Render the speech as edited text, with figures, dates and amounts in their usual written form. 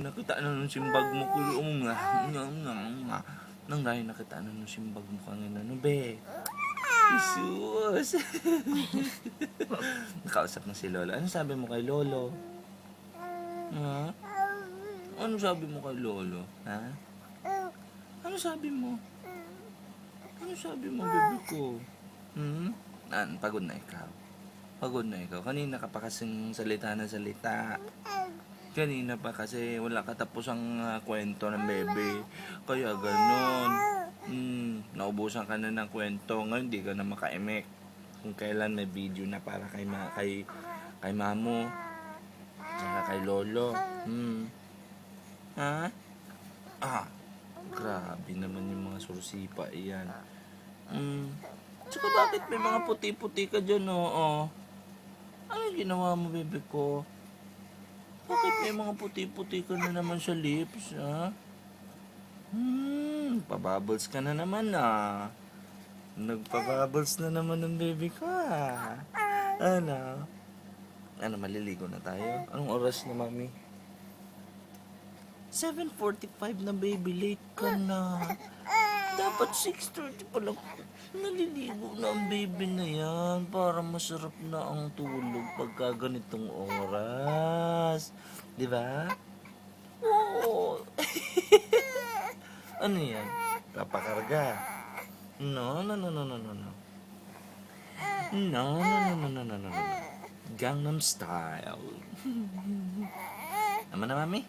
nakita na nung simbag mo ko nga. Nang dahil nakita na nung simbag mo kanina. Ano be? Jesus! Nakausap na si Lolo. Ano sabi mo kay Lolo? Ha? Ano sabi mo kay Lolo? Ha? Ano sabi mo? Ano sabi mo, bebe ko? Pagod na ikaw. Pagod na ikaw. Kanina ka pa kasing salita na salita. Kanina pa kasi wala katapusang kwento ng bebe. Kaya ganon. Naubusan ka na ng kwento. Ngayon di ka na makaimek. Kung kailan may video na para kay mamo. Saka kay lolo. Ha? Grabe naman yung mga sursipa iyan. Tsaka bakit may mga puti-puti ka dyan, oo? Ano ginawa mo, bebe ko? Bakit may mga puti-puti ka na naman sa lips, ha? Pabubbles ka na naman, Nagpabubbles na naman ng baby ko, Ano? Ano, maliligo na tayo? Anong oras na, mami? 7:45 na, baby. Late ka na. Dapat 6:30 pa lang. Naliligo na ang baby na yan para masarap na ang tulog pagka ganitong oras. Di ba? Oo. Ano yan? Papakarga. No. No. Gangnam Style. Naman na, mami?